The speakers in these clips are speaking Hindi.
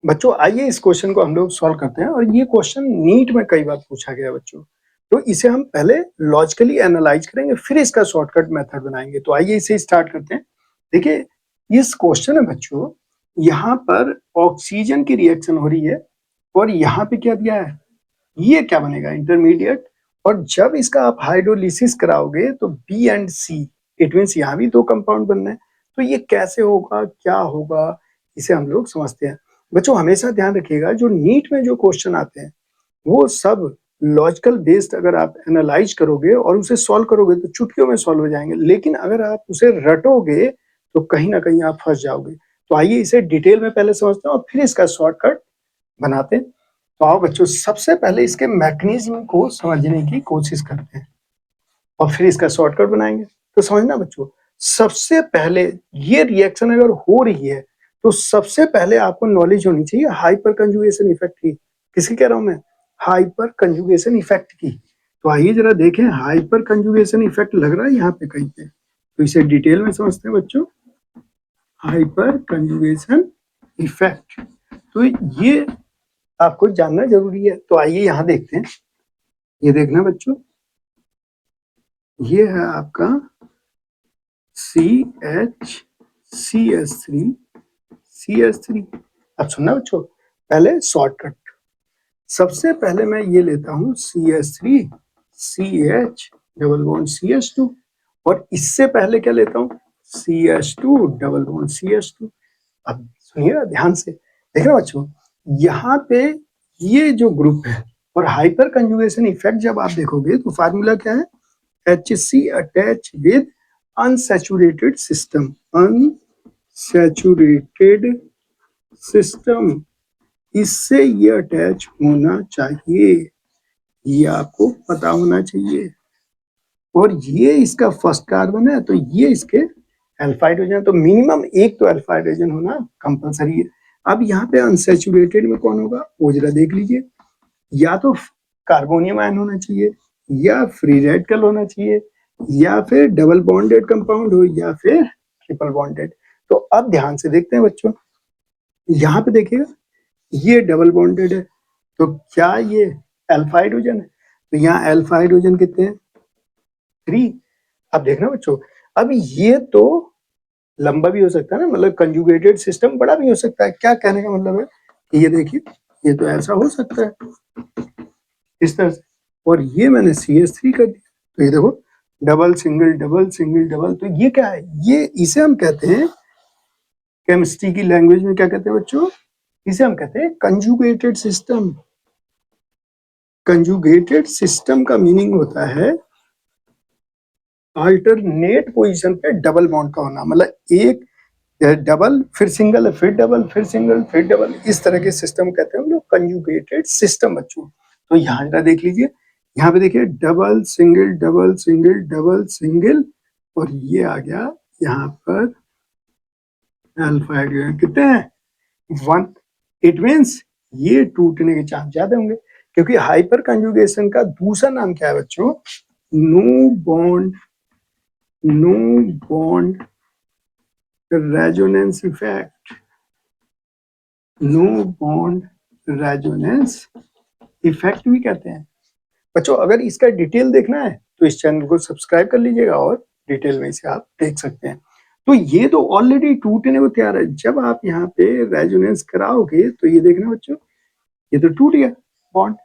बच्चों आइए इस क्वेश्चन को हम लोग सॉल्व करते हैं और ये क्वेश्चन नीट में कई बार पूछा गया बच्चों। तो इसे हम पहले लॉजिकली एनालाइज करेंगे फिर इसका शॉर्टकट मेथड बनाएंगे। तो आइए इसे स्टार्ट करते हैं। देखिए इस क्वेश्चन में बच्चों यहाँ पर ऑक्सीजन की रिएक्शन हो रही है और यहाँ पे क्या दिया है, ये क्या बनेगा इंटरमीडिएट। और जब इसका आप हाइड्रोलिसिस कराओगे तो B and C, it means यहाँ भी दो कंपाउंड बनना है। तो ये कैसे होगा, क्या होगा, इसे हम लोग समझते हैं। बच्चों हमेशा ध्यान रखिएगा जो नीट में जो क्वेश्चन आते हैं वो सब लॉजिकल बेस्ड अगर आप एनालाइज करोगे और उसे सॉल्व करोगे तो चुटकियों में सॉल्व हो जाएंगे, लेकिन अगर आप उसे रटोगे तो कहीं ना कहीं आप फंस जाओगे। तो आइए इसे डिटेल में पहले समझते हैं और फिर इसका शॉर्टकट बनाते हैं। तो आओ बच्चों सबसे पहले इसके मैकेनिज्म को समझने की कोशिश करते हैं और फिर इसका शॉर्टकट बनाएंगे। तो समझना बच्चों, सबसे पहले ये रिएक्शन अगर हो रही है तो सबसे पहले आपको नॉलेज होनी चाहिए हाइपर कंजुगेशन इफेक्ट की। किसकी कह रहा हूं मैं, हाइपर कंजुगेशन इफेक्ट की। तो आइए जरा देखें हाइपर कंजुगेशन इफेक्ट लग रहा है यहाँ पे कहीं पे, तो इसे डिटेल में समझते हैं बच्चों। हाइपर कंजुगेशन इफेक्ट, तो ये आपको जानना जरूरी है। तो आइए यहाँ देखते हैं, ये देखना बच्चों, ये है आपका CH3 अब सुनना बच्चों, पहले शॉर्टकट। सबसे पहले मैं ये लेता हूं CH3 CH double bond CH2 और इससे पहले क्या लेता हूं CH2 डबल बॉन्ड CH2। अब सुनिएगा ध्यान से, देखना बच्चों यहाँ पे ये जो ग्रुप है और हाइपर कंजुगेशन इफेक्ट जब आप देखोगे तो फार्मूला क्या है, HC attach with unsaturated system, unsaturated system, इससे ये अटैच होना चाहिए, ये आपको पता होना चाहिए। और ये इसका फर्स्ट कार्बन है तो ये इसके अल्फा हाइड्रोजन, तो मिनिमम एक तो अल्फा हाइड्रोजन होना कंपलसरी है। अब यहाँ पे अनसैचुरेटेड में कौन होगा, वो जरा देख लीजिए, या तो कार्बोनियम आयन होना चाहिए या फ्री रेडिकल होना चाहिए या फिर डबल बॉन्डेड कंपाउंड हो या फिर ट्रिपल बॉन्डेड। तो अब ध्यान से देखते हैं बच्चों, यहाँ पे देखिएगा ये डबल बॉन्डेड है तो क्या ये अल्फा हाइड्रोजन है, तो यहाँ अल्फा हाइड्रोजन कितने हैं 3। अब देखना बच्चों, अब ये तो लंबा भी हो सकता है ना, मतलब कंजुगेटेड सिस्टम बड़ा भी हो सकता है। क्या कहने का मतलब है कि ये देखिए ये तो ऐसा हो सकता है इस तरह से, और ये मैंने CH3 कर दिया तो ये देखो double single double single double. तो ये क्या है, ये इसे हम कहते हैं केमिस्ट्री की लैंग्वेज में क्या कहते हैं बच्चों, इसे हम कहते हैं कंजुगेटेड सिस्टम। कंजुगेटेड सिस्टम का मीनिंग होता है अल्टरनेट पोजीशन पे डबल बॉन्ड का होना, मतलब एक डबल फिर सिंगल फिर डबल फिर सिंगल फिर डबल, इस तरह के सिस्टम कहते हैं हम लोग कंजुगेटेड सिस्टम बच्चों। तो यहाँ जरा देख लीजिए, यहाँ पे देखिए double single double single double single और ये आ गया यहाँ पर अल्फा हाइड्रोजन कितने हैं 1। इट मीन्स ये टूटने के चांस ज्यादा होंगे क्योंकि हाइपर कंजुगेशन का दूसरा नाम क्या है बच्चों, no bond resonance effect, no bond resonance effect भी कहते हैं बच्चों। अगर इसका डिटेल देखना है तो इस चैनल को सब्सक्राइब कर लीजिएगा और डिटेल में इसे आप देख सकते हैं। तो ये तो ऑलरेडी टूटने को तैयार है, जब आप यहाँ पे रेजोनेंस कराओगे तो ये देखना बच्चों, ये तो टूट गया बॉन्ड,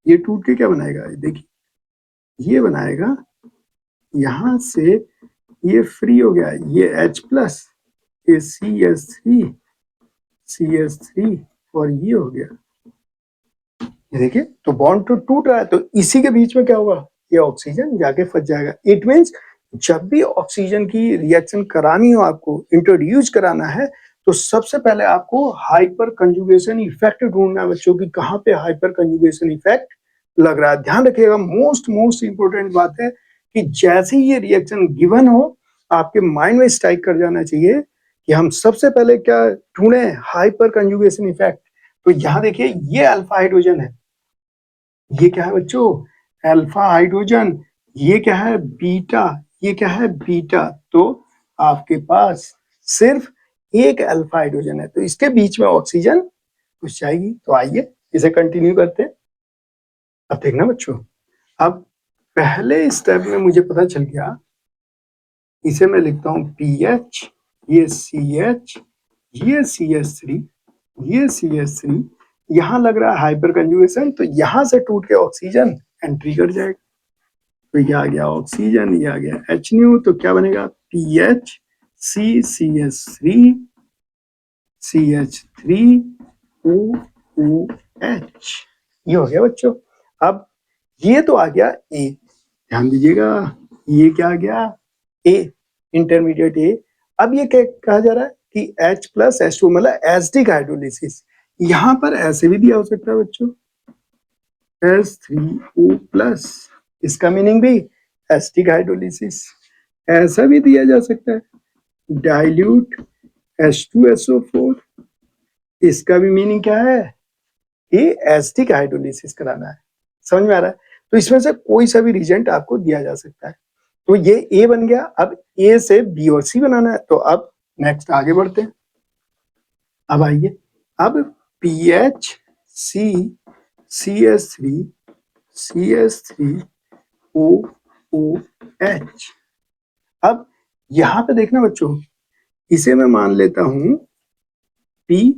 ये टूट के क्या बनाएगा, देखिए ये बनाएगा यहाँ से ये फ्री हो गया, ये H+, ये CH3 और ये हो गया, ये देखिए तो बॉन्ड तो टूट रहा है। तो इसी के बीच में क्या होगा, ये ऑक्सीजन जाके फंस जाएगा। इट मीन्स जब भी ऑक्सीजन की रिएक्शन करानी हो, आपको इंट्रोड्यूस कराना है, तो सबसे पहले आपको हाइपर कंजुगेशन इफेक्ट ढूंढना है बच्चों की, कहाँ पे हाइपर कंजुगेशन इफेक्ट लग रहा है। ध्यान रखिएगा, मोस्ट इंपोर्टेंट बात है कि जैसे ही ये रिएक्शन गिवन हो आपके माइंड में स्ट्राइक कर जाना चाहिए कि हम सबसे पहले क्या ढूंढे, हाइपर कंजुगेशन इफेक्ट। तो यहाँ देखिए ये अल्फा हाइड्रोजन है, ये क्या है बच्चों अल्फा हाइड्रोजन, ये क्या है बीटा, ये क्या है बीटा। तो आपके पास सिर्फ एक अल्फा हाइड्रोजन है तो इसके बीच में ऑक्सीजन घुस जाएगी। तो आइए इसे कंटिन्यू करते हैं। अब देखना बच्चों, अब पहले स्टेप में मुझे पता चल गया, इसे मैं लिखता हूँ PH, ये CH, ये CH3, ये CH3, यहाँ लग रहा है हाइपर कंजुगेशन, तो यहाँ से टूट के ऑक्सीजन एंट्री कर जाएगा। तो ये आ गया ऑक्सीजन, ये आ गया H न्यू, तो क्या बनेगा PH C CH3 CH3 OOH, ये हो गया बच्चों। अब ये तो आ गया A, ध्यान दीजिएगा, ये क्या आ गया A, इंटरमीडिएट A। अब ये क्या कहा जा रहा है कि H प्लस H2 मतलब एसिडिक हाइड्रोलिसिस, यहाँ पर ऐसे भी दिया हो सकता है बच्चों H3O प्लस, इसका मीनिंग भी एसिडिक हाइड्रोलिसिस। ऐसा भी दिया जा सकता है डाइल्यूट H2SO4, इसका भी मीनिंग क्या है कि एसिडिक हाइड्रोलिसिस कराना है। समझ में आ रहा है? तो इसमें से कोई सा भी रिजेंट आपको दिया जा सकता है। तो ये A बन गया। अब A से B और C बनाना है, तो अब नेक्स्ट आगे बढ़ते हैं। अब आइए, अब PH C CS3 CS3 OOH। अब यहां पे देखना बच्चों, इसे मैं मान लेता हूं P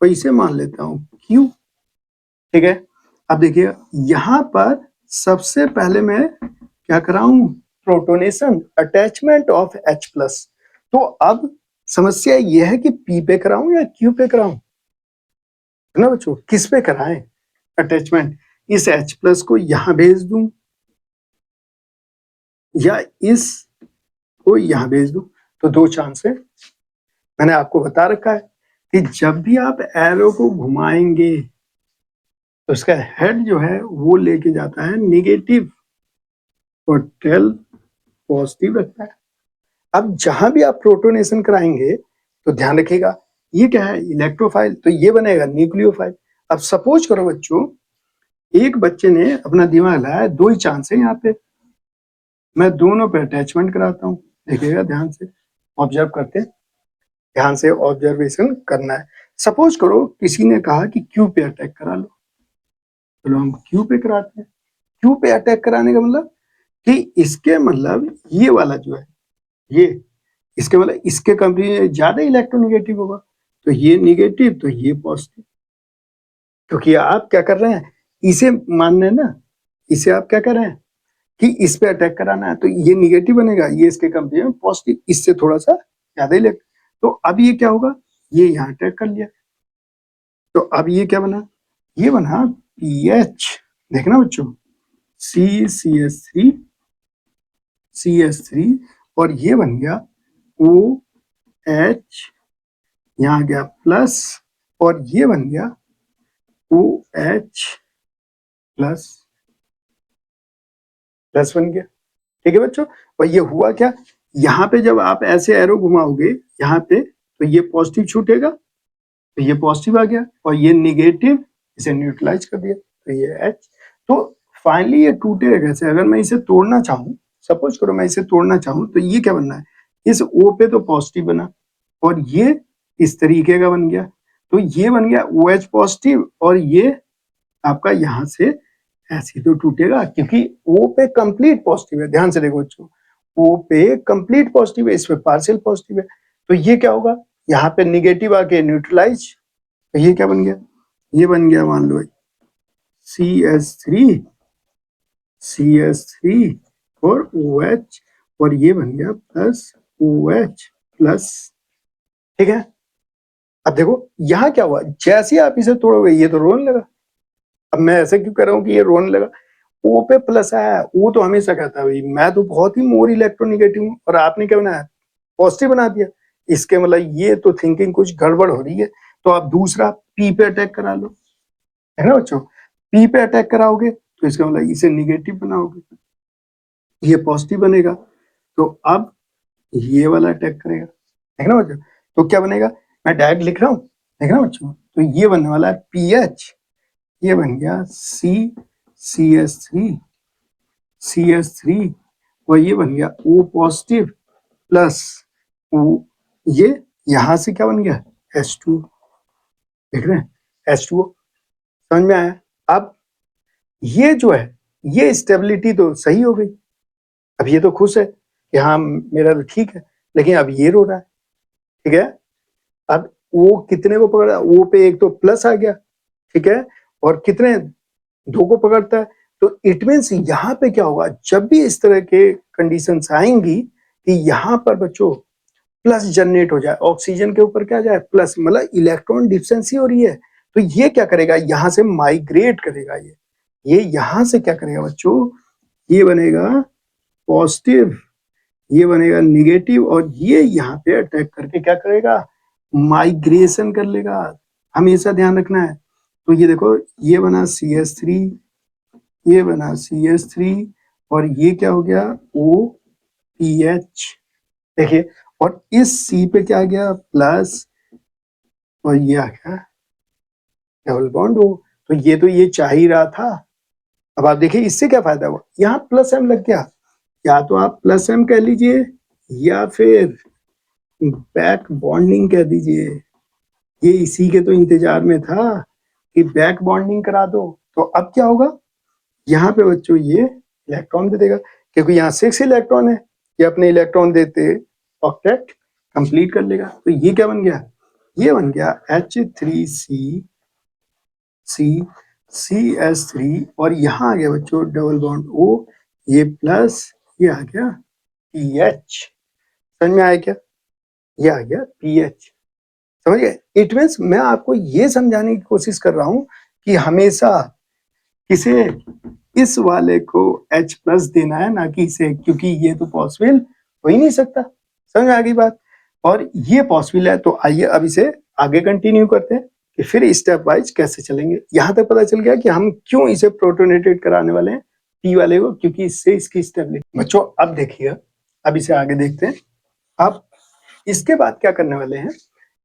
और इसे मान लेता हूं Q, ठीक है। अब देखिए यहां पर सबसे पहले मैं क्या कराऊं, protonation, attachment of H plus. तो अब समस्या यह है कि P पे कराऊं या Q पे कराऊं, है ना बच्चों, किस पे कराएं अटैचमेंट, इस H प्लस को यहां भेज दूं या इस को यहां भेज दूं। तो दो चांस है, मैंने आपको बता रखा है कि जब भी आप एरो को घुमाएंगे तो इसका हेड जो है वो लेके जाता है निगेटिव और टेल पॉजिटिव रखता है। अब जहां भी आप प्रोटोनेशन कराएंगे तो ध्यान रखिएगा, ये क्या है इलेक्ट्रोफाइल, तो ये बनेगा न्यूक्लियोफाइल। अब सपोज करो बच्चों, एक बच्चे ने अपना दिमाग लगाया, दो ही चांस है यहाँ पे, मैं दोनों पे अटैचमेंट कराता हूँ। देखिएगा ध्यान से, ऑब्जर्व करते हैं, ध्यान से ऑब्जर्वेशन करना है। सपोज करो किसी ने कहा कि क्यू पे अटैक करा लो, चलो हम क्यू पे कराते हैं। क्यू पे अटैक कराने का मतलब कि इसके मतलब ये वाला जो है, ये इसके मतलब इसके कंपनी में ज्यादा इलेक्ट्रोनिगेटिव होगा, तो ये निगेटिव तो ये पॉजिटिव, क्योंकि आप क्या कर रहे हैं, इसे मान रहे हैं ना, इसे आप क्या कर रहे हैं कि इस पे अटैक कराना है, तो ये निगेटिव बनेगा, ये इसके कंपनी में पॉजिटिव, इससे थोड़ा सा ज्यादा इलेक्ट। तो अब ये क्या होगा, ये यहाँ अटैक कर लिया, तो अब ये क्या बना, ये बना PH, देखना बच्चों CCS3 और ये बन गया OH, यहाँ गया प्लस और ये बन गया OH प्लस, प्लस बन गया, ठीक है बच्चों। और ये हुआ क्या, यहाँ पे जब आप ऐसे एरो घुमाओगे यहाँ पे, तो ये पॉजिटिव छूटेगा, तो ये पॉजिटिव आ गया, और ये निगेटिव इसे न्यूट्रलाइज कर दिया, तो ये H। तो फाइनली ये टूटेगा कैसे, अगर मैं इसे तोड़ना चाहूँ, सपोज करो मैं इसे तोड़ना चाहूँ, तो ये क्या बनना है, इस O पे तो पॉजिटिव बना और ये इस तरीके का बन गया, तो ये बन गया OH पॉजिटिव, और ये आपका यहाँ से ऐसे तो टूटेगा, क्योंकि O पे कंप्लीट पॉजिटिव है। ध्यान से देखो बच्चों, O पे कंप्लीट पॉजिटिव है, इस पे पार्शियल पॉजिटिव है, तो ये क्या होगा, यहाँ पे निगेटिव आके न्यूट्रलाइज, तो ये क्या बन गया, ये बन गया मान लो CS3 और OH, और ये बन गया प्लस OH प्लस, ठीक है। अब देखो यहाँ क्या हुआ, जैसे आप इसे तोड़ोगे ये तो रोने लगा। अब मैं ऐसे क्यों कर रहा हूँ कि ये रोने लगा, ओ पे प्लस आया, वो तो हमेशा कहता है भाई मैं तो बहुत ही मोर इलेक्ट्रोनिगेटिव हूँ, और आपने क्या बनाया, पॉजिटिव बना दिया। इसके मतलब ये तो थिंकिंग कुछ गड़बड़ हो रही है। तो आप दूसरा पी पे अटैक करा लो, है ना बच्चों, पी पे अटैक कराओगे तो इसका मतलब इसे निगेटिव बनाओगे, ये पॉजिटिव बनेगा, तो अब ये वाला अटैक करेगा, है ना बच्चों। तो क्या बनेगा, मैं डायरेक्ट लिख रहा हूँ, देखना बच्चों, तो ये बनने वाला है PH, ये बन गया CS3 और ये बन गया O पॉजिटिव प्लस O, ये यहां से क्या बन गया H2, देख रहे हैं, H2O। समझ में आया? अब ये जो है, ये स्टेबिलिटी तो सही हो गई। अब ये तो खुश है कि हाँ मेरा तो ठीक है, लेकिन अब ये रो रहा है। ठीक है, अब वो कितने को पकड़ा, वो पे एक तो प्लस आ गया, ठीक है, और कितने, 2 को पकड़ता है। तो इट मीन्स यहाँ पे क्या होगा, जब भी इस तरह के कंडीशंस आएंगी कि यहाँ पर बच्चों प्लस जनरेट हो जाए, ऑक्सीजन के ऊपर क्या जाए, प्लस, मतलब इलेक्ट्रॉन डिफिशिएंसी हो रही है, तो ये क्या करेगा, यहाँ से माइग्रेट करेगा। ये यहाँ से क्या करेगा बच्चों, ये बनेगा पॉजिटिव, ये बनेगा निगेटिव, और ये यहाँ पे अटैक करके क्या करेगा, माइग्रेशन कर लेगा। हमेशा ध्यान रखना है। तो ये देखो, ये बना CH3, ये बना CH3, और ये क्या हो गया, OPH। देखिए, और इस C पे क्या आ गया, प्लस, और ये आ गया डबल बॉन्ड O। तो ये चाह ही रहा था। अब आप देखिए इससे क्या फायदा हुआ, यहाँ प्लस M लग गया। या तो आप प्लस M कह लीजिए, या फिर बैक बॉन्डिंग कह दीजिए। ये इसी के तो इंतजार में था कि बैक बॉन्डिंग करा दो। तो अब क्या होगा, यहाँ पे बच्चों ये इलेक्ट्रॉन दे देगा, क्योंकि यहाँ 6 इलेक्ट्रॉन है, ये अपने इलेक्ट्रॉन देते ऑक्टेट कंप्लीट कर लेगा। तो ये क्या बन गया, ये बन गया H3CCS3, और यहाँ आ गया बच्चों डबल बॉन्ड O, ये प्लस, ये आ गया PH। समझ में आया क्या, ये आ गया PH। समझ गए? इट मीन्स मैं आपको ये समझाने की कोशिश कर रहा हूं कि हमेशा किसे, इस वाले को H+ देना है, ना कि इसे, क्योंकि ये तो पॉसिबल हो ही नहीं सकता। समझ में आ गई बात? और ये पॉसिबल है, तो आइए अब इसे आगे कंटिन्यू करते हैं कि फिर स्टेप वाइज कैसे चलेंगे। यहां तक पता चल गया कि हम क्यों इसे प्रोटोनेटेड कराने वाले हैं P वाले को, क्योंकि इससे इसकी स्टेबिलिटी। बच्चों अब देखिए, अब इसे आगे देखते हैं। अब इसके बाद क्या करने वाले हैं,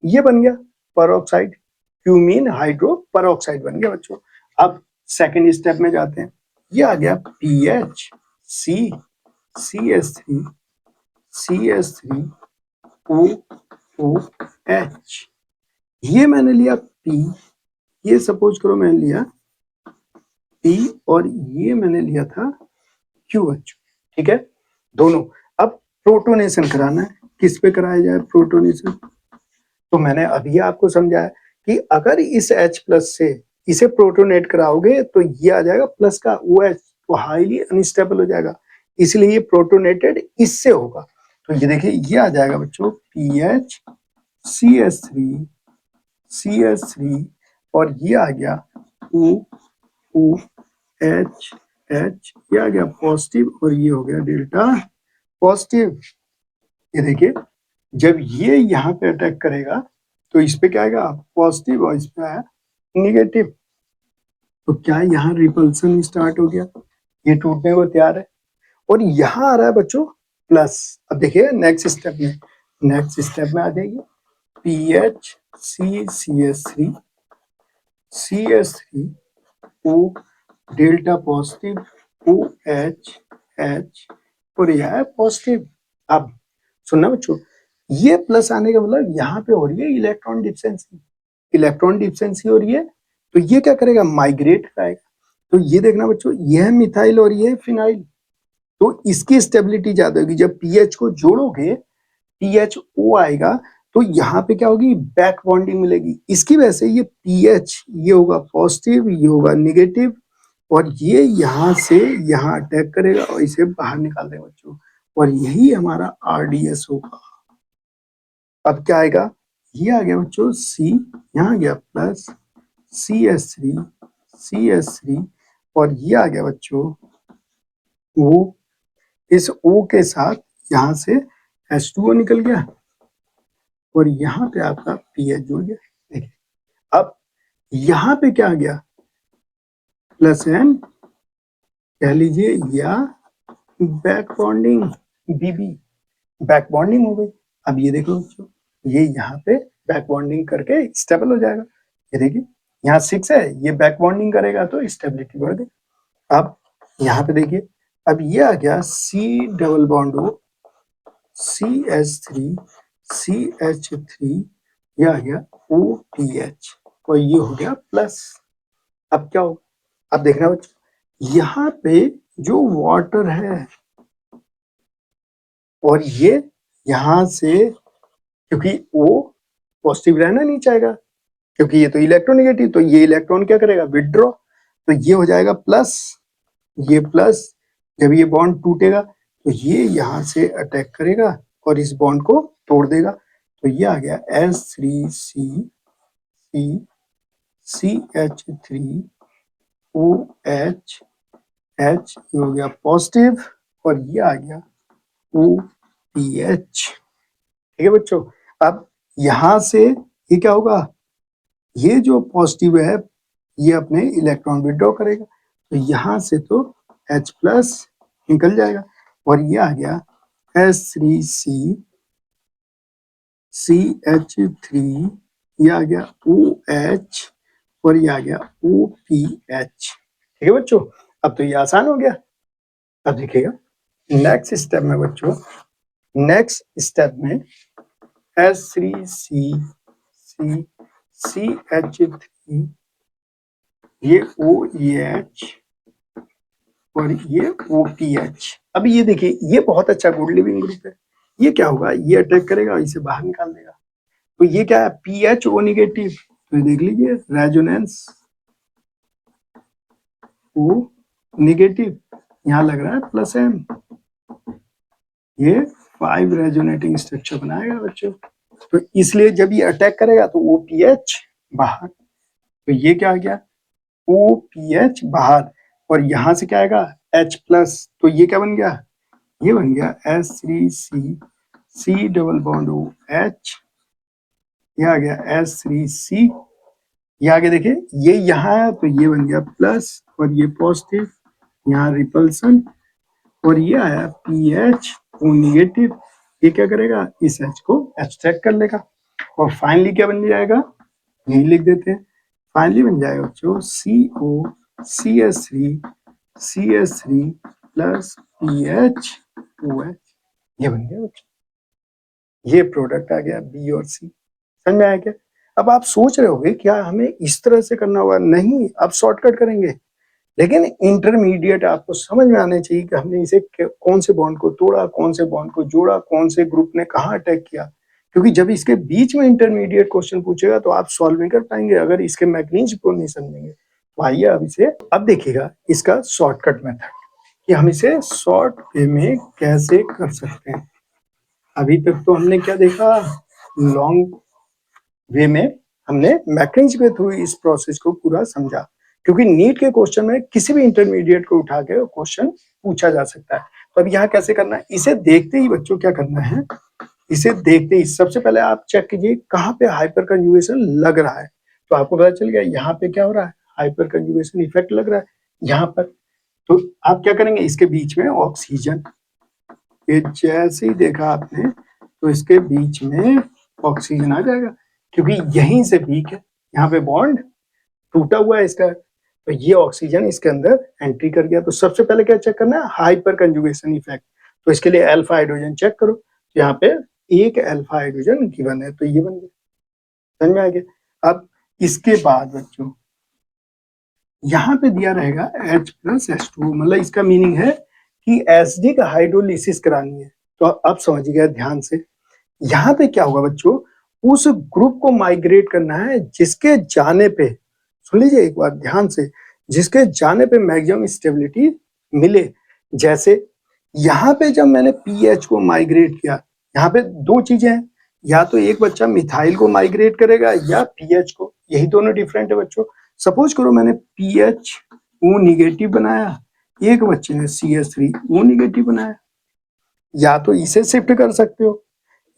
ये बन गया परऑक्साइड, क्यूमीन हाइड्रो परऑक्साइड बन गया बच्चों। अब सेकंड स्टेप में जाते हैं। ये आ गया PH C CS3 CS3 OOH। ये मैंने लिया P, ये सपोज करो मैंने लिया P, और ये मैंने लिया था QH। ठीक है, दोनों। अब प्रोटोनेशन कराना है, किस पे कराया जाए प्रोटोनेशन, तो मैंने अभी आपको समझाया कि अगर इस H+ से इसे प्रोटोनेट कराओगे तो ये आ जाएगा प्लस का OH, तो हाईली अनस्टेबल हो जाएगा, इसलिए ये प्रोटोनेटेड इससे होगा। तो ये देखिए, ये आ जाएगा बच्चों PH CS3 CS3, और ये आ गया OOH H, ये आ गया पॉजिटिव, और ये हो गया डेल्टा पॉजिटिव। ये देखिए, जब ये यहाँ पे अटैक करेगा तो इस पे क्या आएगा, पॉजिटिव, और इस पे आया निगेटिव। तो क्या यहाँ रिपल्सन स्टार्ट हो गया, ये टूटने को तैयार है, और यहाँ आ रहा है बच्चों प्लस। अब देखिए नेक्स्ट स्टेप में आ जाइए, PH CCS3 CS3 O delta positive OH H, और यह है पॉजिटिव। अब सुनना बच्चों, ये प्लस आने का मतलब यहाँ पे हो रही है इलेक्ट्रॉन डिफिशिएंसी हो रही है। तो ये क्या करेगा, माइग्रेट कराएगा। तो ये देखना बच्चों, यह मिथाइल और ये फिनाइल, तो इसकी स्टेबिलिटी ज्यादा होगी। जब पीएच को जोड़ोगे, PHO आएगा, तो यहाँ पे क्या होगी, बैक बॉन्डिंग मिलेगी। इसकी वजह से ये पीएच, ये होगा पॉजिटिव, ये होगा निगेटिव, और ये यहाँ से यहाँ अटैक करेगा और इसे बाहर निकाल देगा बच्चों, और यही हमारा RDS होगा। अब क्या आएगा, ये आ गया बच्चों C, यहाँ आ गया प्लस CS3 और ये आ गया बच्चों O। इस O के साथ यहाँ से H2O निकल गया, और यहाँ पे आपका PH जुड़ गया। देखिए, अब यहाँ पे क्या आ गया, प्लस N कह लीजिए, या back bonding BB, back bonding हो गई। अब ये देखो बच्चों, ये यहाँ पे बैक बॉन्डिंग करके स्टेबल हो जाएगा। ये देखिए, यहाँ 6 है, ये बैक बॉन्डिंग करेगा तो स्टेबिलिटी बढ़ गई। अब यहाँ पे देखिए, अब ये आ गया C double bond O CH3 CH3, ये आ गया OPH। और ये हो गया प्लस। अब क्या होगा, अब देखना बच्चों, यहाँ पे जो वाटर है और ये यहाँ से, क्योंकि वो पॉजिटिव रहना नहीं चाहेगा, क्योंकि ये तो इलेक्ट्रोनेगेटिव, तो ये इलेक्ट्रॉन क्या करेगा, विदड्रॉ, तो ये हो जाएगा प्लस, ये प्लस। जब ये बॉन्ड टूटेगा तो ये यहाँ से अटैक करेगा और इस बॉन्ड को तोड़ देगा, तो ये आ गया H3CCH3OH, H ये हो गया पॉजिटिव और ये आ गया OPH। ठीक है बच्चों, अब यहाँ से ये क्या होगा, ये जो पॉजिटिव है ये अपने इलेक्ट्रॉन विड्रॉ करेगा, तो यहाँ से तो H प्लस निकल जाएगा और ये आ गया H3CCH3, ये आ गया OH और ये आ गया OPH। ठीक है बच्चों, अब तो ये आसान हो गया। अब देखिएगा नेक्स्ट स्टेप में बच्चों, नेक्स्ट स्टेप में H3CCH3, ये OEH और ये OPH। अब ये देखिए, ये बहुत अच्छा गुड लिविंग ग्रुप है। ये क्या होगा, ये अटैक करेगा और इसे बाहर निकाल देगा, तो ये क्या है, PHO निगेटिव, तो ये देख लीजिए रेजोनेंस O निगेटिव, यहाँ लग रहा है प्लस M, ये 5 रेजोनेटिंग स्ट्रक्चर बनाएगा बच्चों। तो इसलिए जब ये अटैक करेगा तो OPH बाहर, तो ये क्या आ गया, OPH बाहर, और यहां से क्या आएगा H प्लस, तो ये क्या बन गया, ये बन गया H3C डबल बॉन्ड OH, ये आ गया H3C, ये आगे देखिए ये यहाँ है तो ये बन गया प्लस और ये पॉजिटिव, यहाँ रिपल्सन, और ये आया PHO निगेटिव, ये क्या करेगा, इस H को एब्स्ट्रैक्ट कर लेगा और फाइनली क्या बन जाएगा, यही लिख देते हैं, फाइनली बन जाएगा बच्चों COCS3 प्लस PHOH, ये बन गया बच्चों, ये प्रोडक्ट आ गया B और C। समझ में आया क्या? अब आप सोच रहे होंगे क्या हमें इस तरह से करना होगा, नहीं, अब शॉर्टकट करेंगे, लेकिन इंटरमीडिएट आपको समझ में आने चाहिए कि हमने इसे कौन से बॉन्ड को तोड़ा, कौन से बॉन्ड को जोड़ा, कौन से ग्रुप ने कहाँ अटैक किया, क्योंकि जब इसके बीच में इंटरमीडिएट क्वेश्चन पूछेगा तो आप सॉल्व नहीं कर पाएंगे अगर इसके मैकेनिज्म को नहीं समझेंगे। तो आइए अब इसे, अब देखिएगा इसका शॉर्टकट मेथड कि हम इसे शॉर्ट वे में कैसे कर सकते हैं। अभी तक तो हमने क्या देखा, लॉन्ग वे में हमने मैकेनिज्म के थ्रू इस प्रोसेस को पूरा समझा, क्योंकि नीट के क्वेश्चन में किसी भी इंटरमीडिएट को उठा के क्वेश्चन पूछा जा सकता है। तो अब यहाँ कैसे करना है, इसे देखते ही बच्चों क्या करना है, इसे देखते ही सबसे पहले आप चेक कीजिए कहाँ पे हाइपर कंजुगेशन लग रहा है, तो आपको पता चल गया यहाँ पे क्या हो रहा है, हाइपर कंजुगेशन इफेक्ट लग रहा है यहाँ पर। तो आप क्या करेंगे, इसके बीच में ऑक्सीजन, ये जैसे ही देखा आपने तो इसके बीच में ऑक्सीजन आ जाएगा, क्योंकि यहीं से वीक है, यहाँ पे बॉन्ड टूटा हुआ है इसका, तो ये ऑक्सीजन इसके अंदर एंट्री कर गया। तो सबसे पहले क्या चेक करना है, हाइपर कंजुगेशन इफेक्ट, तो इसके लिए अल्फा हाइड्रोजन चेक करो, तो यहाँ पे एक अल्फा हाइड्रोजन गिवन है, तो ये बन गया, समझ में आ गया। अब इसके बाद बच्चों यहाँ पे दिया रहेगा H प्लस H2, मतलब इसका मीनिंग है कि एसिडिक का हाइड्रोलिसिस करानी है। तो अब समझिएगा ध्यान से, यहाँ पे क्या होगा बच्चों, उस ग्रुप को माइग्रेट करना है जिसके जाने पे, सुन लीजिए एक बार ध्यान से, जिसके जाने पे मैक्सिमम स्टेबिलिटी मिले। जैसे यहाँ पे जब मैंने पीएच को माइग्रेट किया, यहाँ पे दो चीजें हैं, या तो एक बच्चा मिथाइल को माइग्रेट करेगा या पीएच को, यही दोनों डिफरेंट है बच्चों। सपोज करो मैंने पीएच ओ निगेटिव बनाया, एक बच्चे ने CH3 ओ निगेटिव बनाया, या तो इसे शिफ्ट कर सकते हो,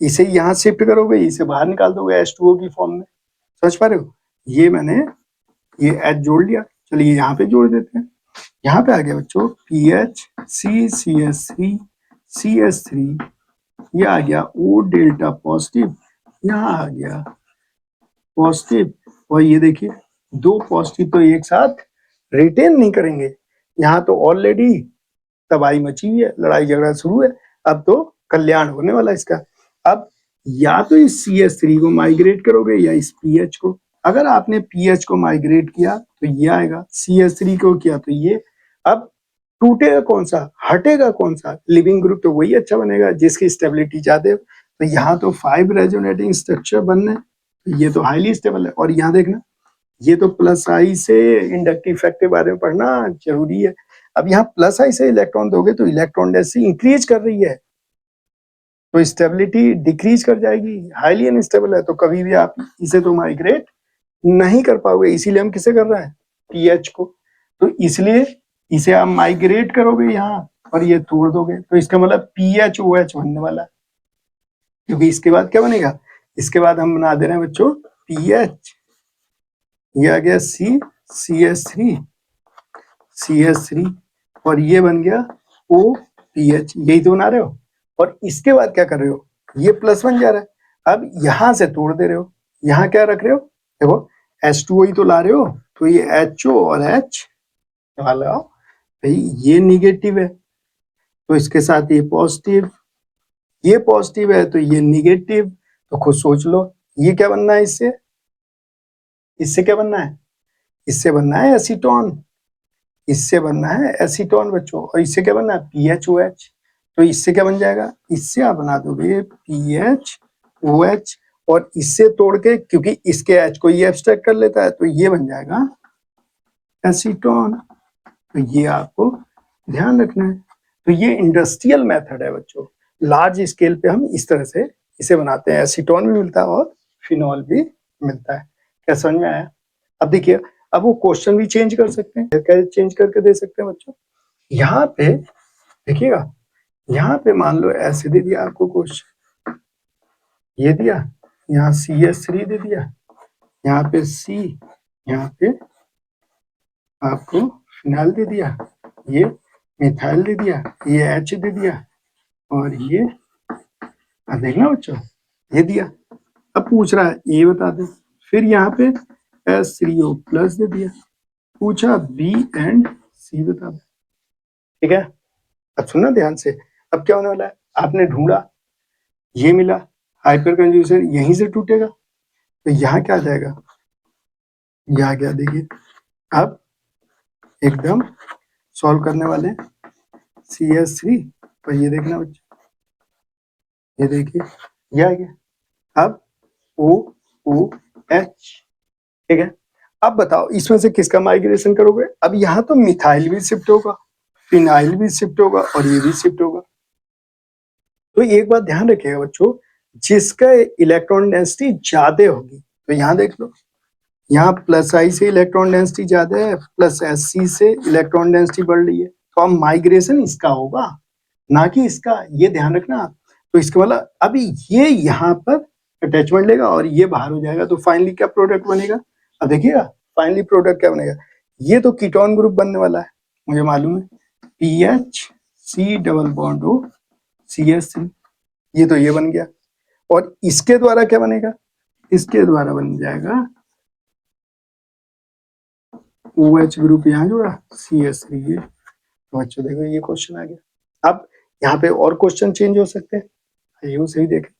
इसे यहाँ शिफ्ट करोगे, इसे बाहर निकाल दोगे H2O की फॉर्म में, समझ पा रहे हो। ये मैंने ये H जोड़ लिया, चलिए यहाँ पे जोड़ देते हैं, यहाँ पे आ गया बच्चों PH CH3 ये आ गया O डेल्टा पॉजिटिव, यहाँ आ गया पॉजिटिव, और ये देखिए दो पॉजिटिव तो एक साथ रिटेन नहीं करेंगे, यहाँ तो ऑलरेडी तबाही मची हुई है, लड़ाई झगड़ा शुरू है, अब तो कल्याण होने वाला इसका। अब या तो इस CH3 को माइग्रेट करोगे या इस PH को, अगर आपने पीएच को माइग्रेट किया तो ये आएगा, CH3 को किया तो ये। अब टूटेगा कौन सा, हटेगा कौन सा, लिविंग ग्रुप तो वही अच्छा बनेगा जिसकी स्टेबिलिटी ज्यादा हो। तो यहाँ तो 5 रेजोनेटिंग स्ट्रक्चर बनने, तो ये तो हाईली स्टेबल है। और यहाँ देखना, ये तो प्लस आई से इंडक्टिव इफेक्ट के बारे में पढ़ना जरूरी है। अब यहाँ प्लस आई से इलेक्ट्रॉन दोगे तो इलेक्ट्रॉन डेंसिटी इंक्रीज कर रही है, तो स्टेबिलिटी डिक्रीज कर जाएगी, हाईली अनस्टेबल है, तो कभी भी आप इसे तो माइग्रेट नहीं कर पाओगे। इसीलिए हम किसे कर रहे हैं, पीएच को। तो इसलिए इसे आप माइग्रेट करोगे यहाँ और ये तोड़ दोगे, तो इसका मतलब PHOH बनने वाला है। क्योंकि इसके बाद क्या बनेगा, इसके बाद हम बना दे रहे हैं बच्चों पीएच, ये आ गया CH3 और ये बन गया OPH, यही तो बना रहे हो। और इसके बाद क्या कर रहे हो, ये प्लस बन जा रहा है, अब यहां से तोड़ दे रहे हो, यहाँ क्या रख रहे हो, देखो H2O ही तो ला रहे हो, तो ये HO और H वाला भाई ये निगेटिव है, तो इसके साथ ये पॉजिटिव है, तो ये निगेटिव। तो खुद सोच लो ये क्या बनना है, इससे क्या बनना है, इससे बनना है एसीटोन, इससे बनना है एसीटोन बच्चों। और इससे क्या बनना है, PHOH। तो इससे क्या बन जाएगा, इससे आप बना दोगे PHOH, और इससे तोड़ के, क्योंकि इसके H को ये एब्स्ट्रैक्ट कर लेता है, तो ये बन जाएगा एसीटोन। तो ये आपको ध्यान रखना है। तो ये इंडस्ट्रियल मेथड है बच्चों, लार्ज स्केल पे हम इस तरह से इसे बनाते हैं, एसीटोन भी मिलता है और फिनॉल भी मिलता है। क्या समझ में आया। अब देखिए, अब वो क्वेश्चन भी चेंज कर सकते हैं, कैसे चेंज करके दे सकते हैं बच्चों। यहाँ पे देखिएगा, यहाँ पे मान लो ऐसे दे दिया आपको क्वेश्चन, ये दिया, यहाँ CH3 दे दिया, यहाँ पे C, यहाँ पे आपको फिनाइल दे दिया, ये मिथाइल दे दिया, ये H दे दिया, और ये देखना बच्चों ये दिया। अब पूछ रहा है ये बता दे, फिर यहाँ पे H3O प्लस दे दिया, पूछा B एंड C बता दे। ठीक है, अब सुनना ध्यान से। अब क्या होने वाला है, आपने ढूंढा, ये मिला, हाइपर कंजुगेशन यहीं से टूटेगा, तो यहाँ क्या आ जाएगा, ये आ गया। देखिए अब एकदम सॉल्व करने वाले CH3, और ये देखना बच्चों, ये देखिए ये आ गया। अब OOH, ठीक है। अब बताओ इसमें से किसका माइग्रेशन करोगे। अब यहाँ तो मिथाइल भी शिफ्ट होगा, फिनाइल भी शिफ्ट होगा, और ये भी शिफ्ट होगा। तो एक बात ध्यान रखिएगा बच्चों, जिसका इलेक्ट्रॉन डेंसिटी ज्यादा होगी, तो यहाँ देख लो, यहाँ प्लस आई से इलेक्ट्रॉन डेंसिटी ज्यादा है, प्लस SC से इलेक्ट्रॉन डेंसिटी बढ़ रही है, तो अब माइग्रेशन इसका होगा, ना कि इसका, ये ध्यान रखना। तो इसका मतलब अभी ये यहाँ पर अटैचमेंट लेगा और ये बाहर हो जाएगा, तो फाइनली क्या प्रोडक्ट बनेगा। अब देखिएगा फाइनली प्रोडक्ट क्या बनेगा, ये तो कीटोन ग्रुप बनने वाला है, मुझे मालूम है, PHC double bond O CH3, ये तो ये बन गया। और इसके द्वारा क्या बनेगा, इसके द्वारा बन जाएगा OH ग्रुप, यहाँ जुड़ा CH3, ये। तो बच्चों देखो ये क्वेश्चन आ गया। अब यहाँ पे और क्वेश्चन चेंज हो सकते हैं, आइए उसे भी देखें,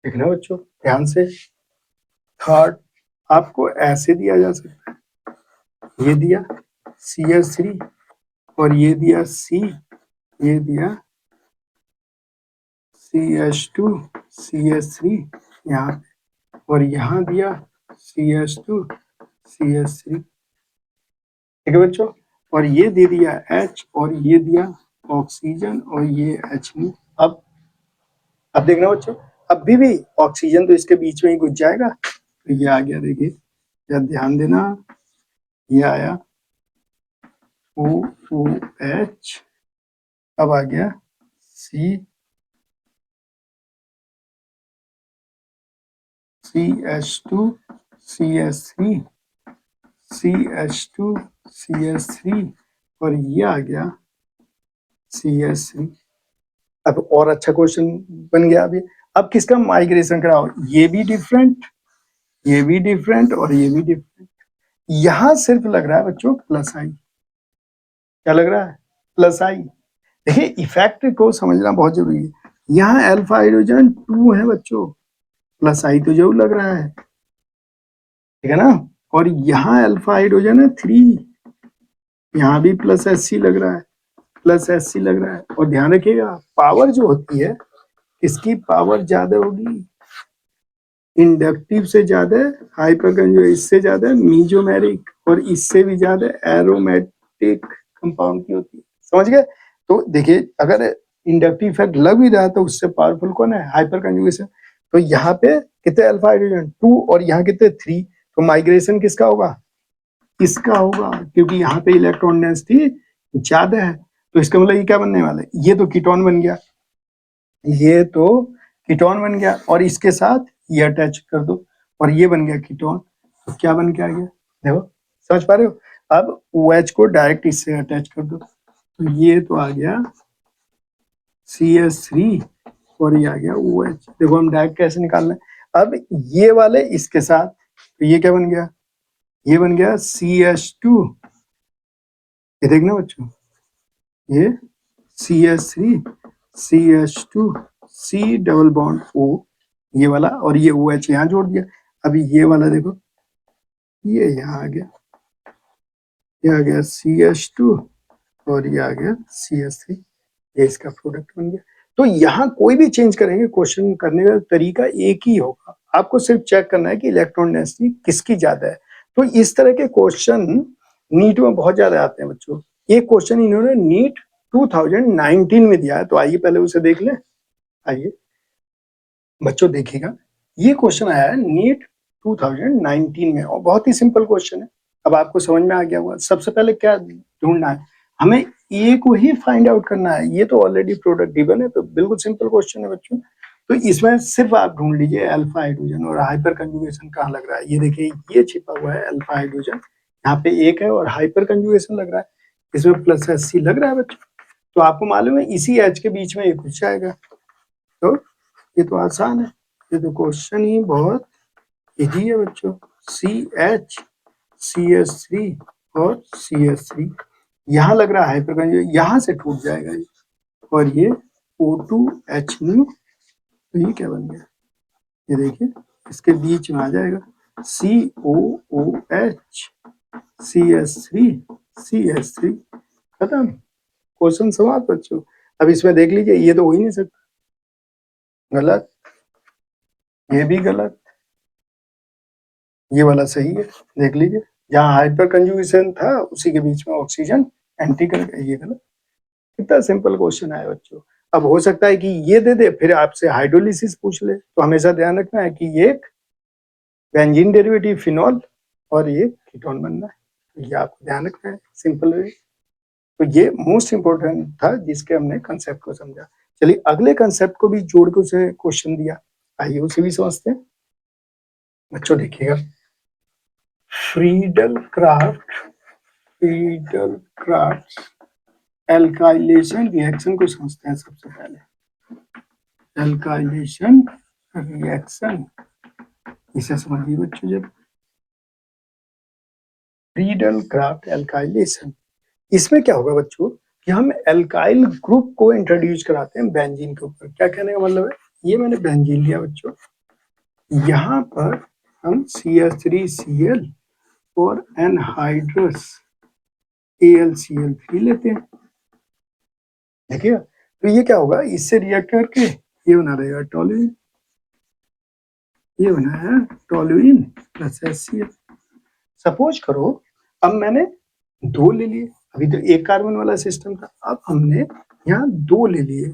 देखना बच्चों ध्यान से। थर्ड आपको ऐसे दिया जा सकता है, ये दिया CH3 और ये दिया C, ये दिया CH2 CH3 यहाँ पे, और यहाँ दिया CH2 CH3, ठीक है बच्चों। और ये दे दिया H, और ये दिया ऑक्सीजन, और ये H। अब देखना बच्चों, अभी भी ऑक्सीजन तो इसके बीच में ही घुस जाएगा, तो ये आ गया। देखिए या ध्यान देना, ये आया OOH, अब आ गया CH2 CH3 CH2 CH3, और ये आ गया CH3। अब और अच्छा क्वेश्चन बन गया अभी। अब किसका माइग्रेशन कराओ, ये भी डिफरेंट, ये भी डिफरेंट, और ये भी डिफरेंट। यहां सिर्फ लग रहा है बच्चों प्लस आई, क्या लग रहा है, प्लस आई। देखिए इफेक्ट को समझना बहुत जरूरी है। यहाँ अल्फा हाइड्रोजन 2 है बच्चों, प्लस आई तो जरूर लग रहा है, ठीक है ना। और यहाँ अल्फा हाइड्रोजन है 3, यहाँ भी प्लस Hc लग रहा है, प्लस Hc लग रहा है। और ध्यान रखिएगा पावर जो होती है, इसकी पावर ज्यादा होगी इंडक्टिव से ज्यादा, हाइपरकंजुगेट इससे ज्यादा मीजोमेरिक, और इससे भी ज्यादा एरोमेटिक कंपाउंड की होती है। समझ गए। तो देखिए अगर इंडक्टिव इफेक्ट लग भी रहा है तो उससे पावरफुल कौन है, हाइपरकंजुगेशन। तो यहाँ पे कितने अल्फा हाइड्रोजन 2 और यहाँ कितने 3, तो माइग्रेशन किसका होगा, इसका होगा, क्योंकि यहाँ पे इलेक्ट्रॉन डेंसिटी ज्यादा है। तो इसका मतलब ये क्या बनने वाला है, ये तो कीटोन बन गया, ये तो कीटोन बन गया, और इसके साथ ये अटैच कर दो और ये बन गया कीटोन। तो क्या बन के आ गया, देखो समझ पा रहे हो। अब OH को डायरेक्ट इससे अटैच कर दो, तो ये तो आ गया CH3 और ये आ गया OH। देखो हम डायरेक्ट कैसे निकाल रहे हैं। अब ये वाले इसके साथ, तो ये क्या बन गया, ये बन गया CH2। ये देखना बच्चों, ये CH3 CH2 C double bond O, ये वाला, और ये OH यहाँ जोड़ दिया। अभी ये वाला देखो, ये यहाँ आ गया, ये आ गया CH2 और ये आ गया CH3, ये इसका प्रोडक्ट बन गया। तो यहाँ कोई भी चेंज करेंगे, क्वेश्चन करने का तरीका एक ही होगा, आपको सिर्फ चेक करना है कि इलेक्ट्रॉन डेंसिटी किसकी ज्यादा है। तो इस तरह के क्वेश्चन नीट में बहुत ज्यादा आते हैं बच्चों। ये क्वेश्चन इन्होंने नीट 2019 में दिया है, तो आइए पहले उसे देख लें। आइए बच्चों देखिएगा, ये क्वेश्चन आया है नीट 2019 में और बहुत ही सिंपल क्वेश्चन है। अब आपको समझ में आ गया होगा। सबसे पहले क्या ढूंढना है, हमें ए को ही फाइंड आउट करना है। ये तो ऑलरेडी प्रोडक्ट गिवन है, तो बिल्कुल सिंपल क्वेश्चन है बच्चों। तो इसमें सिर्फ आप ढूंढ लीजिए अल्फा हाइड्रोजन और हाइपर कंजुगेशन कहाँ लग रहा है। ये देखिए ये छिपा हुआ है अल्फा हाइड्रोजन, यहाँ पे एक है, और हाइपर कंजुगेशन लग रहा है, इसमें प्लस Hc लग रहा है बच्चों। तो आपको मालूम है इसी H के बीच में ये घुस जाएगा। तो ये तो आसान है, ये तो क्वेश्चन ही बहुत इजी है बच्चों। CH CH3 और CH3 यहाँ लग रहा है हाइपरकंजुगेट, यहाँ से टूट जाएगा ये, और ये O2H न्यू, तो ये क्या बन गया, ये देखिए इसके बीच में आ जाएगा COOH CH3 CH3, खत्म, क्वेश्चन समाप्त बच्चों। अब इसमें देख लीजिए ये तो हो ही नहीं सकता, गलत, ये भी गलत, ये वाला सही है। देख लीजिए जहाँ हाइपर कंजुगेशन था उसी के बीच में ऑक्सीजन एंटी कर गया, ये गलत। कितना सिंपल क्वेश्चन है बच्चों। अब हो सकता है कि ये दे दे फिर आपसे हाइड्रोलिसिस पूछ ले, तो हमेशा ध्यान रखना है कि ये एक बेंजीन डेरिवेटिव फिनॉल और ये कीटोन बनना है, तो ये आपको ध्यान रखना है, सिंपल वे। तो ये मोस्ट इंपोर्टेंट था जिसके हमने कंसेप्ट को समझा। चलिए अगले कंसेप्ट को भी जोड़ के उसे क्वेश्चन दिया, आइए उसे भी समझते हैं बच्चों। देखिएगा फ्रीडल क्राफ्ट एल्काइलेशन रिएक्शन को समझते हैं सबसे पहले। एल्काइलेशन रिएक्शन, इसे समझिए बच्चों जब। फ्रीडल क्राफ्ट एल्काइलेशन, इसमें क्या होगा बच्चों कि हम एल्काइल ग्रुप को इंट्रोड्यूस कराते हैं बेंजीन के ऊपर। क्या कहने का मतलब है, ये मैंने बेंजीन लिया बच्चों, यहाँ पर हम CH3Cl और एनहाइड्रस AlCl3 लेते हैं। देखिए तो ये क्या होगा, इससे रिएक्ट करके ये बना रहेगा टोलुइन, ये बना है टोलुइन प्लस HCl। सपोज करो अब मैंने 2 ले लिए, अभी तो एक कार्बन वाला सिस्टम था, अब हमने यहाँ 2 ले लिए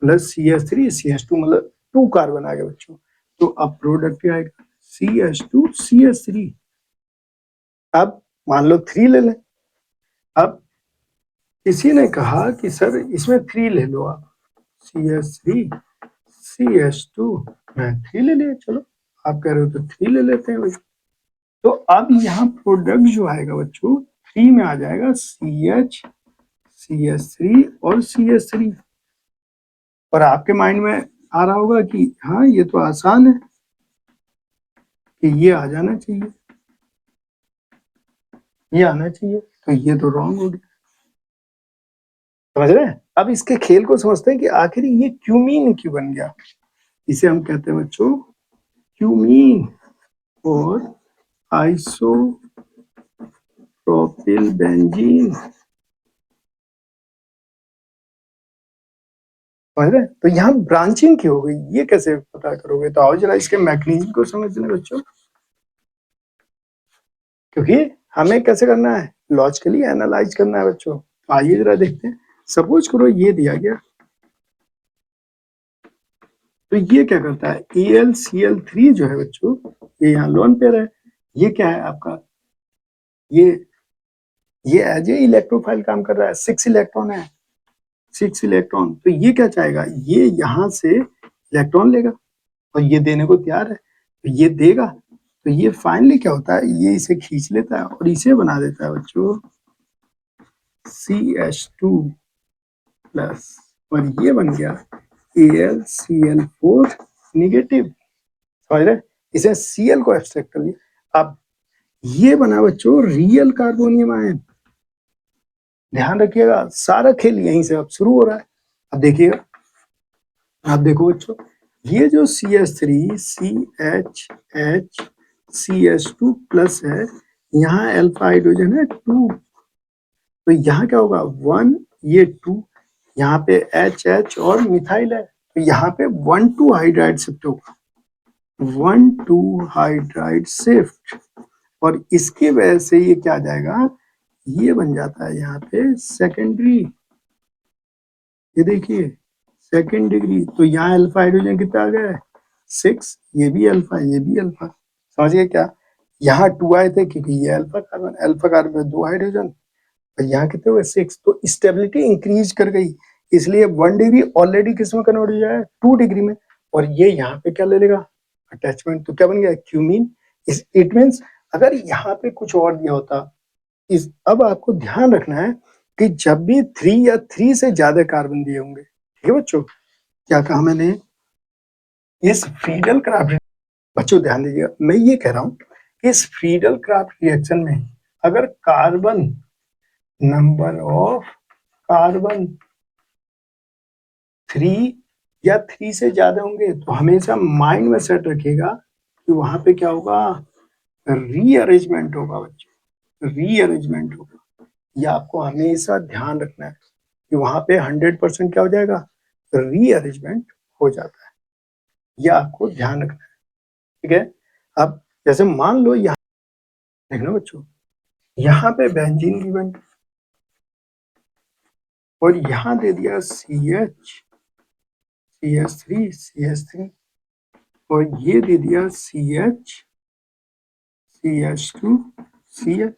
प्लस CH3 CH2, मतलब 2 कार्बन आ गए बच्चों। तो अब प्रोडक्ट क्या आएगा CH2 CH3। अब मान लो 3 ले लें, अब किसी ने कहा कि सर इसमें 3 ले लो आप, CH3 CH2, मैं 3 ले लिया, चलो आप कह रहे हो तो 3 ले लेते हैं भाई। तो अब यहाँ प्रोडक्ट जो आएगा बच्चों 3 में आ जाएगा CH CH3 और CH3। और आपके माइंड में आ रहा होगा कि हाँ ये तो आसान है कि ये आ जाना चाहिए, ये आना चाहिए, तो ये तो रॉन्ग हो गया। समझ रहे हैं। अब इसके खेल को समझते हैं कि आखिर ये क्यूमीन क्यों बन गया। इसे हम कहते हैं बच्चों क्यूमीन और आइसोप्रोपिल बेंजीन। समझ रहे? तो यहाँ ब्रांचिंग क्यों हो गई, ये कैसे पता करोगे? तो आओ जरा इसके मैकेनिज्म को समझने बच्चों, क्योंकि हमें कैसे करना है, लॉजिकली एनालाइज करना है बच्चों। तो आइए जरा देखते हैं। सपोज करो ये दिया गया, तो ये क्या करता है, AlCl3 जो है बच्चों, ये यहाँ लोन पेयर है, ये क्या है आपका, ये एज ए इलेक्ट्रोफाइल काम कर रहा है, 6 इलेक्ट्रॉन है, 6 इलेक्ट्रॉन। तो ये क्या चाहेगा, ये यहाँ से इलेक्ट्रॉन लेगा और ये देने को तैयार है, तो ये देगा। तो ये फाइनली क्या होता है, ये इसे खींच लेता है और इसे बना देता है बच्चों CH2 प्लस, और ये बन गया AlCl4 निगेटिव। समझ रहे? इसे Cl को एक्सट्रैक्ट कर लिया। अब ये बना बच्चों रियल कार्बोनियम आयन। ध्यान रखिएगा, सारा खेल यहीं से अब शुरू हो रहा है। अब देखिएगा, आप देखो बच्चों, ये जो CH3 CHH CH2 प्लस है, यहाँ अल्फा हाइड्रोजन है 2, तो यहाँ क्या होगा 1, ये 2, यहाँ पे HH और मिथाइल है, तो यहाँ पे 1,2 हाइड्राइड शिफ्ट होगा, 1,2 हाइड्राइड शिफ्ट, और इसकी वजह से ये क्या आ जाएगा, ये बन जाता है यहाँ पे सेकेंडरी। ये देखिए सेकेंड डिग्री, तो यहाँ अल्फा हाइड्रोजन कितना आ गया है 6, ये भी अल्फा, ये भी अल्फा। समझिए क्या, यहाँ 2 आए थे क्योंकि ये अल्फा कार्बन में 2 हाइड्रोजन, और यहाँ कितने हुए 6, तो स्टेबिलिटी इंक्रीज कर गई, इसलिए 1 डिग्री ऑलरेडी किस में कन्वर्ट हो जाए 2 डिग्री में, और ये यहाँ पे क्या ले लेगा अटैचमेंट, तो क्या बन गया क्यूमीन। इट मीन्स अगर यहाँ पे कुछ और दिया होता, इस अब आपको ध्यान रखना है कि जब भी 3 या 3 से ज्यादा कार्बन दिए होंगे, ठीक है बच्चों, क्या कहा मैंने, इस फ्रीडल क्राफ्ट, बच्चों ध्यान दीजिएगा, मैं ये कह रहा हूं कि इस फ्रीडल क्राफ्ट रिएक्शन में अगर कार्बन नंबर ऑफ कार्बन 3 या 3 से ज्यादा होंगे, तो हमेशा माइंड में सेट रखिएगा कि वहां पे क्या होगा, रीअरेंजमेंट होगा बच्चों, रीअरेंजमेंट होगा। ये आपको हमेशा ध्यान रखना है कि वहां पे 100% क्या हो जाएगा, रीअरेंजमेंट हो जाता है, ये आपको ध्यान रखना है। ठीक है, अब जैसे मान लो यहाँ देखना बच्चों, यहाँ पे बेंजीन गिवन और यहाँ दे दिया CH3 और ये दे दिया CH2Cl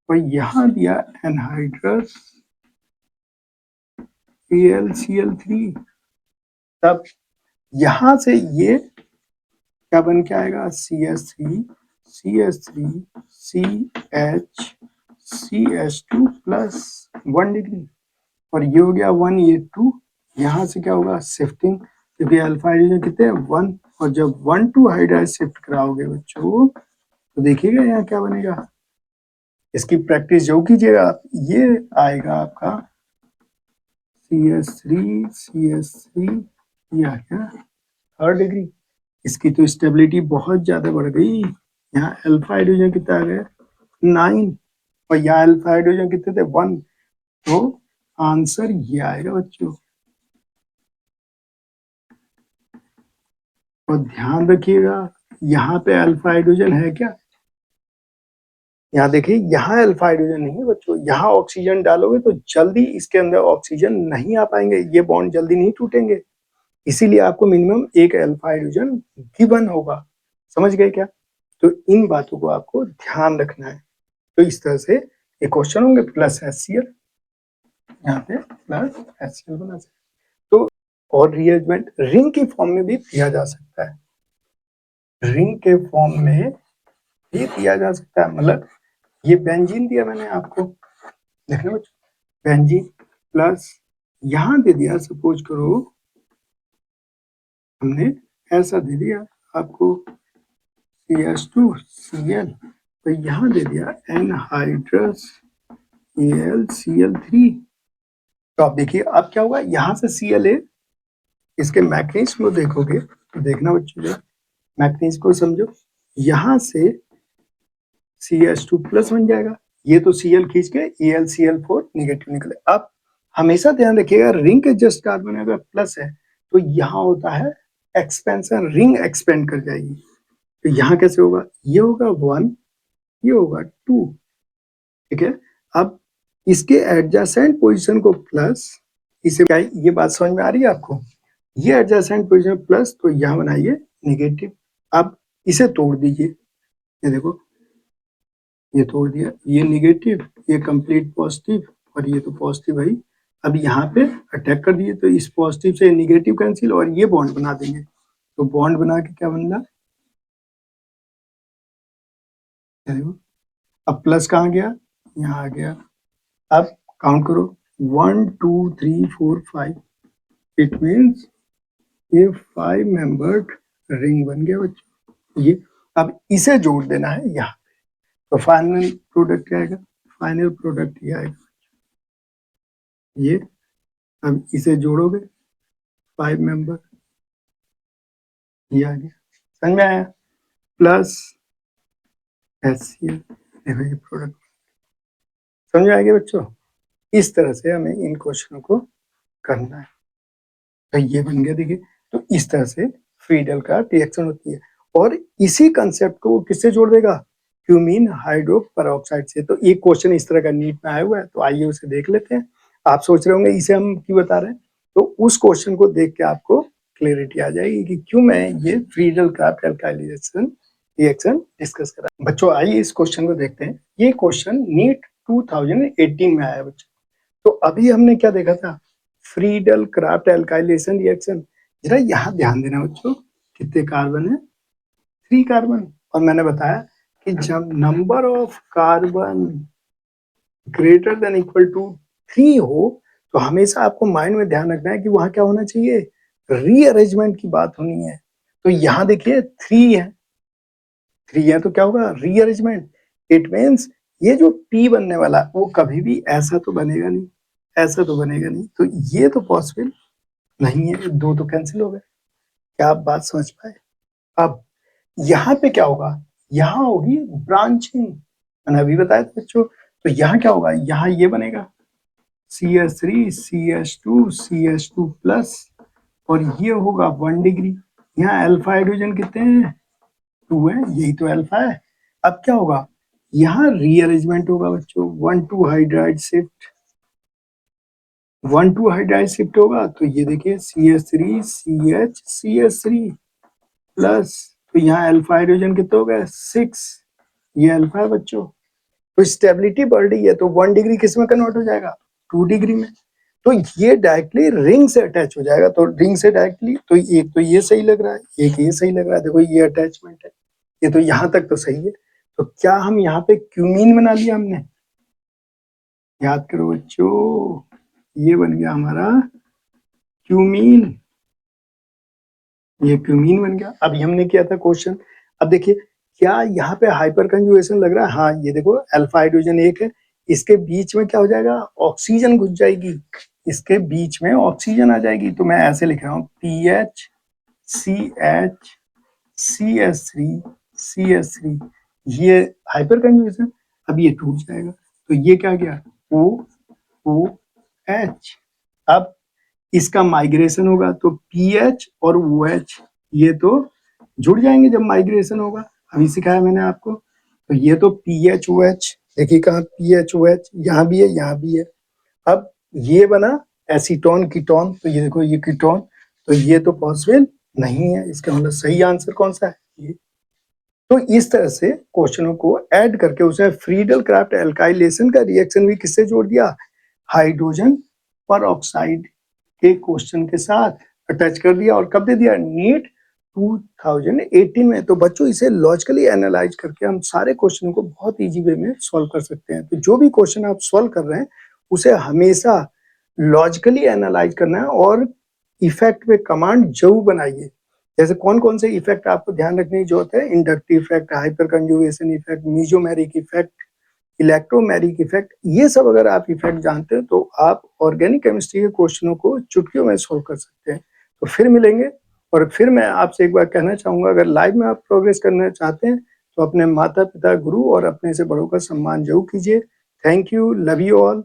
और यहाँ दिया एनहाइड्रस AlCl3। तब यहाँ से ये क्या बन के आएगा, CH2 प्लस 1 डिग्री, और ये हो गया 1, ये 2, यहाँ से क्या होगा शिफ्टिंग, क्योंकि अल्फा हाइड्रोजन कितने हैं 1, और जब 1,2 हाइड्राइड शिफ्ट कराओगे बच्चों, तो देखिएगा यहाँ क्या बनेगा, इसकी प्रैक्टिस जो कीजिएगा आप, ये आएगा आपका CH3 ये आ गया 3rd डिग्री। इसकी तो स्टेबिलिटी बहुत ज्यादा बढ़ गई, यहाँ अल्फा हाइड्रोजन कितना आ गया 9, और यहाँ अल्फा हाइड्रोजन कितने थे 1, तो आंसर ये आएगा बच्चों। और ध्यान रखिएगा यहाँ पे अल्फा हाइड्रोजन है क्या, यहाँ देखिए यहाँ अल्फा हाइड्रोजन नहीं है बच्चों, यहाँ ऑक्सीजन डालोगे तो जल्दी इसके अंदर ऑक्सीजन नहीं आ पाएंगे, ये बॉन्ड जल्दी नहीं टूटेंगे, इसीलिए आपको मिनिमम एक अल्फा हाइड्रोजन गिवन होगा। समझ गए क्या? तो इन बातों को आपको ध्यान रखना है। तो इस तरह से एक क्वेश्चन होंगे प्लस HCl, यहाँ पे प्लस HCl बना सकते, तो और रिएरेंजमेंट रिंग की फॉर्म में भी दिया जा सकता है, रिंग के फॉर्म में भी दिया जा सकता है, मतलब ये बेंजीन दिया मैंने आपको, देखना बच्चों, बेंजीन प्लस यहाँ दे दिया, सपोज करो हमने ऐसा दे दिया आपको CH2Cl, तो यहाँ दे दिया एनहाइड्रस AlCl3। तो आप देखिए अब क्या होगा, यहाँ से Cl इसके मैग्नीज को देखोगे तो देखना बच्चों, मैग्नीज को समझो, यहाँ से CH2 प्लस बन जाएगा। ये तो Cl खींच के AlCl4 नेगेटिव निकले। अब हमेशा ध्यान रखिएगा रिंग के जस्ट कार्बन अगर प्लस है तो यहाँ होता है एक्सपेंशन, रिंग एक्सपेंड कर जाएगी। तो यहाँ कैसे होगा, ये होगा 1, ये होगा 2, ठीक है। अब इसके एडजेसेंट पोजीशन को प्लस, इसे क्या, ये बात समझ में आ रही है आपको, ये एडजेसेंट पोजीशन प्लस तो यहाँ बनाइए नेगेटिव। अब इसे तोड़ दीजिए, ये देखो ये तोड़ दिया, ये नेगेटिव, ये कंप्लीट पॉजिटिव और ये तो पॉजिटिव है। अब यहाँ पे अटैक कर दिए तो इस पॉजिटिव से नेगेटिव कैंसिल और ये बॉन्ड बना देंगे। तो बॉन्ड बना के क्या बनना, अब प्लस कहाँ गया, यहाँ आ गया। अब काउंट करो 1 2 3 4 5, इट मीन्स ये 5 मेंबर्ड रिंग बन गया बच्चों ये। अब इसे जोड़ देना है यहाँ, तो फाइनल प्रोडक्ट क्या आएगा, फाइनल प्रोडक्ट ये आएगा ये। अब इसे जोड़ोगे 5 मेंबर, ये आ गया, समझ में आया, प्लस HCl, देखो ये प्रोडक्ट, समझ में आएगा बच्चों। इस तरह से हमें इन क्वेश्चनों को करना है। तो ये बन गया, देखिए तो इस तरह से फ्रीडल का रिएक्शन होती है। और इसी कंसेप्ट को किससे जोड़ देगा, क्यूमीन हाइड्रो पेरोक्साइड से। तो एक क्वेश्चन इस तरह का नीट में आया हुआ है, तो आइए उसे देख लेते हैं। आप सोच रहे होंगे इसे हम क्यों बता रहे हैं, तो उस क्वेश्चन को देख के आपको क्लियरिटी आ जाएगी कि क्यों मैं ये Friedel craft alkylation reaction discuss कर रहा हूं। बच्चों आइए इस क्वेश्चन को देखते हैं। ये क्वेश्चन नीट 2018 में आया बच्चों। तो अभी हमने क्या देखा था, फ्रीडल क्राफ्ट एल्काइलेशन रिएक्शन। जरा यहाँ ध्यान देना बच्चों, कितने कार्बन है, 3 कार्बन। और मैंने बताया कि जब number of carbon greater than equal to 3 हो तो हमेशा आपको माइंड में ध्यान रखना है कि वहां क्या होना चाहिए, रीअरेंजमेंट की बात होनी है। तो यहाँ देखिए 3 है, 3 है तो क्या होगा, रीअरेंजमेंट। इट मीन्स ये जो P बनने वाला वो कभी भी ऐसा तो बनेगा नहीं, ऐसा तो बनेगा नहीं, तो ये तो पॉसिबल नहीं है, दो तो कैंसिल हो गए। क्या आप बात समझ पाए। अब यहाँ पे क्या होगा, यहाँ होगी ब्रांचिंग, मैंने अभी बताया था बच्चों। तो यहाँ क्या होगा, यहाँ ये बनेगा CH3 CH2 CH2 प्लस, और ये होगा 1 डिग्री। यहाँ अल्फा हाइड्रोजन कितने हैं, 2 है, यही तो अल्फा है। अब क्या होगा, यहाँ रीअरेंजमेंट होगा बच्चों, 1 2 हाइड्राइड शिफ्ट, 1 2 हाइड्राइड शिफ्ट होगा। तो ये देखिए CH3 CH CH3 प्लस, तो यहाँ अल्फा हाइड्रोजन कितने हो गए, 6, ये अल्फा है बच्चों। तो स्टेबिलिटी बढ़ रही है, तो 1 डिग्री किस में कन्वर्ट हो जाएगा, 2 डिग्री में। तो ये डायरेक्टली रिंग से अटैच हो जाएगा। तो रिंग से डायरेक्टली, तो एक तो ये सही लग रहा है, एक ये सही लग रहा है, देखो ये अटैचमेंट है, ये तो यहाँ तक तो सही है। तो क्या हम यहाँ पे क्यूमीन बना लिया हमने, याद करो बच्चों, ये बन गया हमारा क्यूमीन, ये क्यूमीन बन गया। अभी हमने किया था क्वेश्चन, अब देखिए क्या यहाँ पे हाइपर कंजुगेशन लग रहा है, हाँ ये देखो अल्फा हाइड्रोजन एक है, इसके बीच में क्या हो जाएगा, ऑक्सीजन घुस जाएगी, इसके बीच में ऑक्सीजन आ जाएगी। तो मैं ऐसे लिख रहा हूँ PH CH CH3 CH3, ये हाइपर कंजुगेशन। अब ये टूट जाएगा, तो ये क्या गया OOH। अब इसका माइग्रेशन होगा तो PH और OH ये तो जुड़ जाएंगे जब माइग्रेशन होगा, अभी सिखाया मैंने आपको। तो ये तो PHOH, देखिए कहाँ PHOH, यहाँ भी है यहाँ भी है। अब ये बना एसीटोन कीटोन, तो ये देखो ये कीटोन, तो ये तो पॉसिबल नहीं है, इसका मतलब सही आंसर कौन सा है, ये। तो इस तरह से क्वेश्चनों को ऐड करके उसने फ्रीडल क्राफ्ट एल्काइलेशन का रिएक्शन भी किससे जोड़ दिया, हाइड्रोजन पर ऑक्साइड के क्वेश्चन के साथ अटैच कर दिया। और कब दे दिया, नीट 2018 में। तो बच्चों इसे लॉजिकली एनालाइज करके हम सारे क्वेश्चन को बहुत इजी वे में सॉल्व कर सकते हैं। तो जो भी क्वेश्चन आप सॉल्व कर रहे हैं उसे हमेशा लॉजिकली एनालाइज करना है और इफेक्ट पे कमांड जरूर बनाइए। जैसे कौन कौन से इफेक्ट आपको ध्यान रखने की जरूरत है, inductive effect, hyper conjugation effect, mesomeric effect, electromeric effect, ये सब अगर आप इफेक्ट जानते हैं तो आप ऑर्गेनिक केमिस्ट्री के क्वेश्चनों को चुटकियों में सोल्व कर सकते हैं। तो फिर मिलेंगे। और फिर मैं आपसे एक बार कहना चाहूंगा, अगर लाइव में आप प्रोग्रेस करना चाहते हैं तो अपने माता-पिता, गुरु और अपने से बड़ों का सम्मान ज़रूर कीजिए। Thank you, love you all.